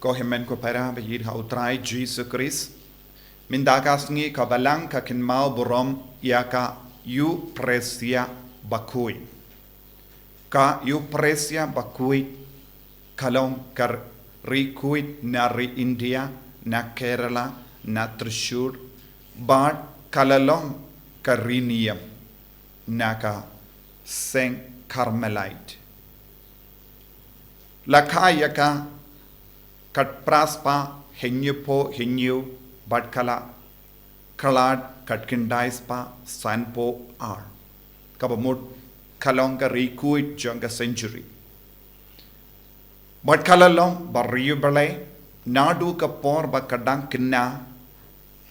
Kohemen ko para bayid ha utray Jesus Christ. Mindakas ngi kabalang ka kinmao burom yaka yu presia bakui. Ka yu presia bakui kalong kar rikuit na ri India na Kerala na Trishur bad kalalong karinium naka Saint Carmelite. Lakayaka kat praspa henyu bad kala kalad kat kindaispa sanpo ar. Kabamut kalong ka rikuit jonga century. Bad kalalong bariyu balay nadu ka por ba kadang kinna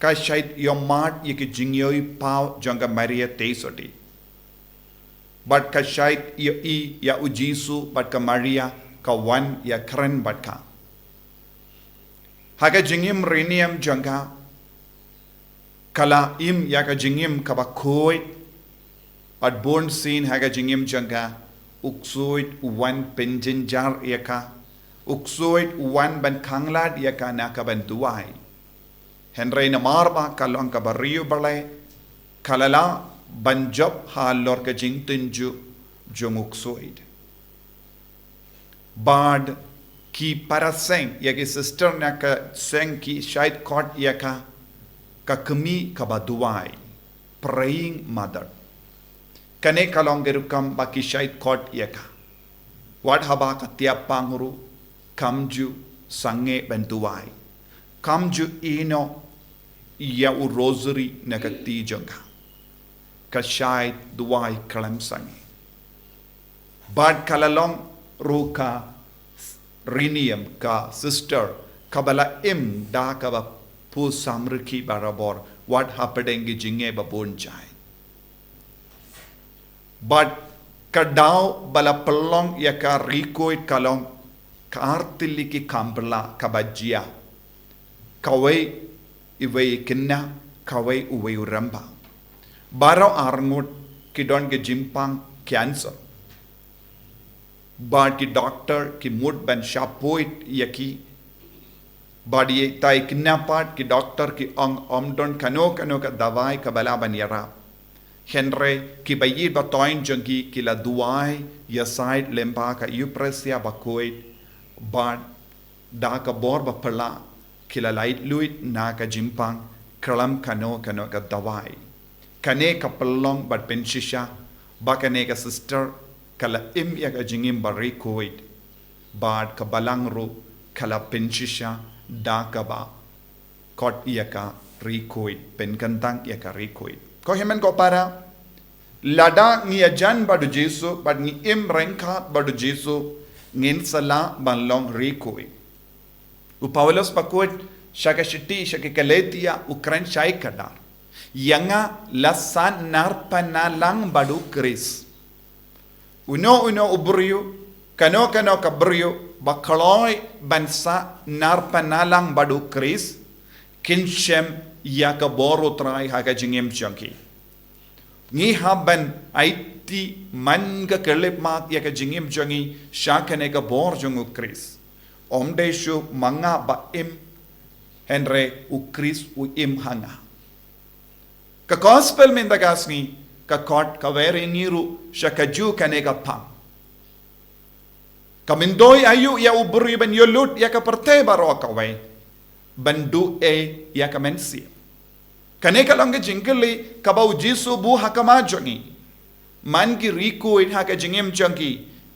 ka shait yomat yiki jingyoi pau jonga Maria Tesoti. Bad ka shait ya ujisu bad ka Maria ka wan ya kren bad ka. Haga jingim rinium jonga kala im ya ka jingim ka ba koit bad born scene haga jingim jonga uksuit wan penjinjar yaka uksuit wan ban kanglad yaka naka ban duwai. Henry na marba kalong ka bariyo balay kalala banjob halor ka jingtunju jong uksuit. Bad ki paraseng yaki sister naka seng ki shait kot yaka ka kami ka ba duwai. Praying mother. Kane kalong gerukam ba ki shait kot yaka. What haba ka tiap panguru kamju sange bentuai. Kamju ino ya u rosary nakati jonga. Ka shait duwai kalam sange. Bad kalalong ruka rinium ka sister kabala im da kaba pu samriki barabor what hapadengi jinge babon jai. But kadao bala pelong yaka rikoit kalong kaartiliki kambala kabajia kawai iway kinna kawai uway uramba baro arngut kidon ke jingpang cancer bad ki doctor ki mood ban shapoit yaki badi tai kinna part ki doctor ki omdon kano ka dawai kabala ban yara Henry ki bayi ba toin jongi ki la duai ya side lemba ka yupresia ba koit bad da ka bor ba pala ki la light luit na ka jimpang kalam kano ka dawai kane ka pelong bad penshisha ba kane ka sister kala im ya ka jingim bari koit bad ka balang ru kala penshisha da ka ba kot ya ka rikoit penkantang ya ka rikoit ko hemen ko para lada ngi ajan badu Jesu bad ngi im renka badu Jesu ngin sala banlong rikoi u Paulos pakot shaka shiti shaka kaletia ukran shai kadar yanga lasan narpana lang badu Chris uno ubriyo kano kabriyo bakaloi bansa narpana lang badu Chris kinshem yaka boro trai haga jingem chunky ngi haban aiti manga kelip mak yaka jingim jongi shakane ka bor jongu Chris omdeshu manga ba im henre u Chris u im hanga ka gospel min da gasni ka kot ka vere niru shakaju kane ka pam kamindoi ayu ya ubri ben yolut yaka parte baro ka we bandu e yaka mensi kane ka longa jingli kabau Jesu bu hakama jongi man ki riku in haka jingim jongi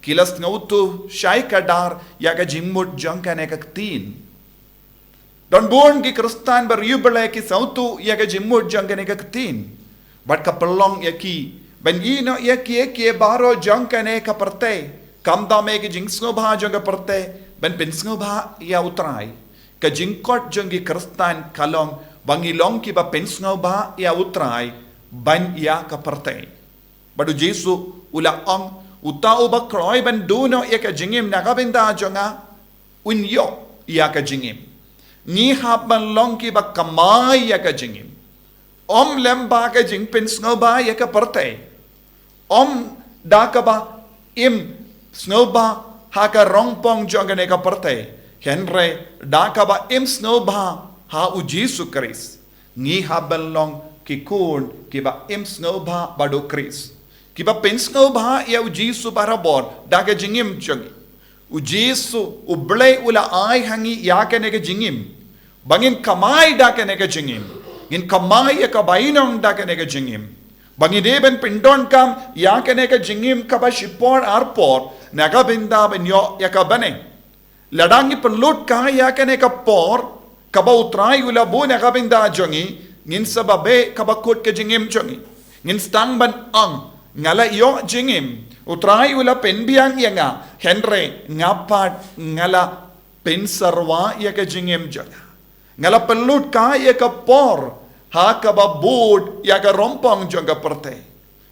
kilas ngautu shai kadar yaka jingmut jonga ne ka tin don born ki kristan ber yubele ki sautu yaka jingmut jonga ne ka tin but ka pelong yaki ben ino yaki baro jonga ne ka parte kam da me ki jingsno bha jonga parte ben pensno bha ya utrai ka jingkot jongi kristan kalong bangilong ki ba pensno ba ya utrai ban ya ka parte badu Jesu ula ong utau ba kroi ban duno ya ka jingim na ka benda jonga unyo ya ka jingim ni haban long ki ba kamai ya ka jingim om lemba ka jing pensno ba ya ka parte om da ka ba im snow ba ha ka rongpong jonga ne ka parte Henry dakaba im snowba ha u Jesu Christ. Ngi habelong kikun kiba im snowba badu Christ. Kiba pen snowba ya u Jesu barabor daga jingim chungi. U Jesu u blay ula ay hangi yake nega jingim. Bangin kamay dake nega jingim. Ngin kamay ya kabainong dake nega jingim. Bangin deben pindon kam yake nega jingim kaba shipor arpor naga binda ben yo yaka bane. Ladangi perlut kaya kene kapor kaba utrai ula bu naga binda jongi ngin sababe kaba kut ke jingim jongi ngin stang ban ang ngala yo jingim utrai ula pen biang yanga henry ngapat ngala pen sarwa ya ke jingim jonga ngala perlut kaya kapor ha kaba bud ya ka rompong jonga perte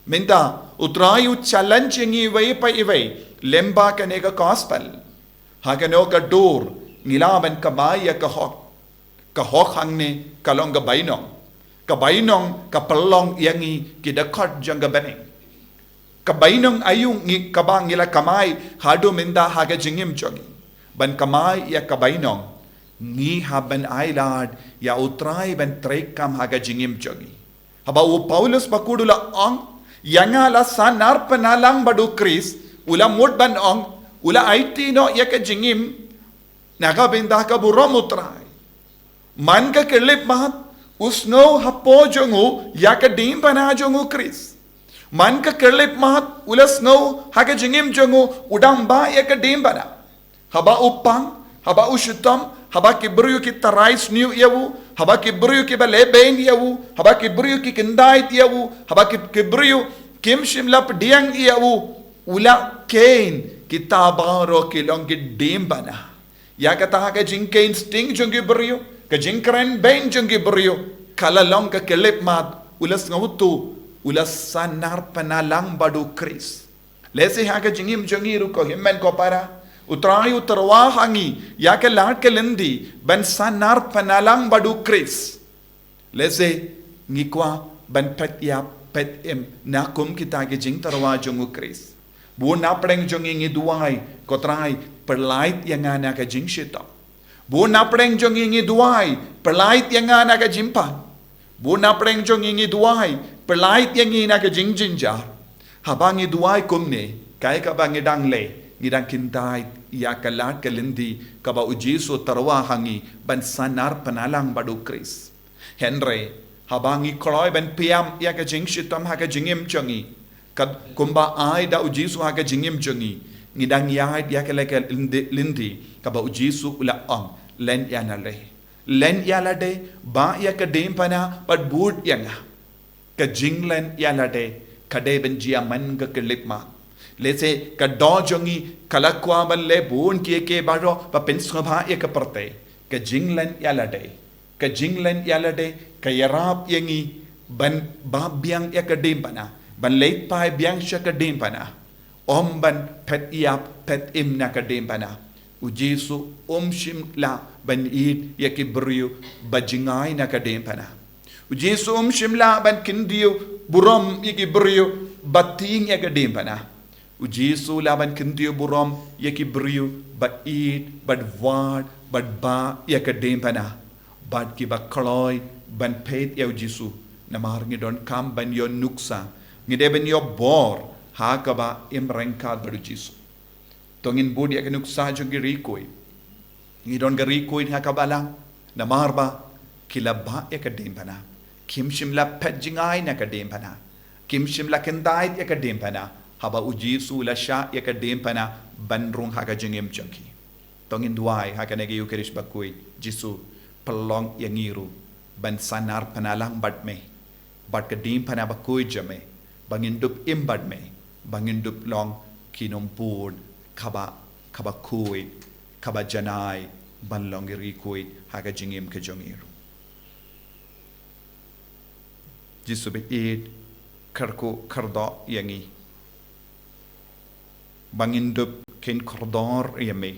minta utrai u challenge ngi wei pa iwei lemba kene ka gospel Hagano ka door, nilaban kamaya kahok hangne kalong kabainong kapalong yangi kidakot jang gabaning. Kabainong ayung ngi kabang ila kamay hado minda haga jingim jogi. Ban kamay ya kabainong ngi haban ailad ya utray ban trekam haga jingim jogi. Haba u Paulus bakudula ong yanga la sanar panalang badu Chris ula mut ban ong ula IT no yaka jingim naga binda ka burom utray man ka kelip mahat usno hapo jongu yaka dim pana jongu Chris man ka kelip mahat ula snow haka jingim jongu udam ba yaka dim pana haba upang haba ushutam haba kibruyu ki tarais new yawu haba kibruyu ki baleben yawu haba kibruyu ki kindait yawu haba kibruyu kim shimlap diang yawu ula kain kitabaro kilong gidim bana ya kata ka jingkain sting jongi brio ka jingkren ben jongi brio kalalong ka kelip mat ulas ngutu ulas sanar panalang badu Chris lese ha ka jingim jongi ru ko himmen ko para utrai utarwa hangi ya ka lat ka lendi ban sanar panalang badu Chris lese ngikwa ban pet ya pet em nakum kita ke jing tarwa jongu Chris Bu napreng jong ingi duai kotrai perlait yang ana ka jing shita. Bu napreng jong ingi duai perlait yang ana ka jingpang. Bu napreng jong ingi duai perlait yang ina ka jing jinjar. Habang i duai kumne kai ka bang idang le ngidang kintai ya kalat kalindi ka ba ujiso tarwa hangi ban sanar panalang badu Chris. Henry habang i kloy ban piam ya ka jing shitam ha ka jingim jongi. Kad kumba ay da ujisu haga jingim jongi ngidang yahay ya keleka lindi kaba ujisu ula ang len yana de ba ya ka dem pana but bud yanga ka jinglen yana de kade ben jia man ka kelip ma lese ka do jongi kalakwa ban le bun ke baro pa pensno bha ya ka perte ka jinglen yana de ka yarap yangi ban ba biang ya ka dem pana ban leit pai biang sha ka dem pana om ban pet yap pet im na ka dem pana u Jesu shim la ban id ya ki brio bajingai na ka dem pana u Jesu shim la ban kindio burom ya ki brio bating ya ka dem pana u Jesu la ban kindio burom ya ki brio ba id bad wad bad ba ya ka dem pana bad ki ba kloy ban pet ya u Jesu na mar ngi don kam ban yo nuksa ngideben yo bor ha kaba imrengkad badu Jesu tongin budi ya nuksa jogi rikoi ngidon garikoi ha kabala na marba kilaba ya kadem pana kim shimla pejingai na kadem pana kim shimla kendait ya kadem pana haba u Jesu la sha ya kadem pana banrung ha ka jingim changki tongin duai ha kanege yukerish bakoi Jesu pelong yang ngiru ban sanar panalang batme bat kadem pana bakoi jame bangindup imbad me bangindup long kinompur kaba kui kaba janai ban long ri kui haga jingim ke jongiru Jesu be id karko kardo yangi bangindup ken kordor yame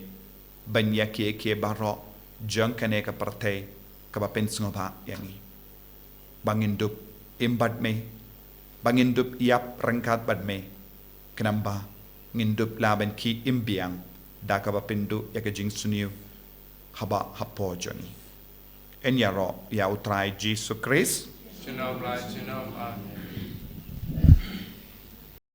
banya ke baro jankane ka parte kaba pensngoba yangi bangindup imbad me bangindup yap rengkat badme kenamba ngindup laban ki imbiang da ka pindu ya ka jing suniu haba hapo Johnny. Enya ro ya utrai Jesus Christ. Chinom la chinom a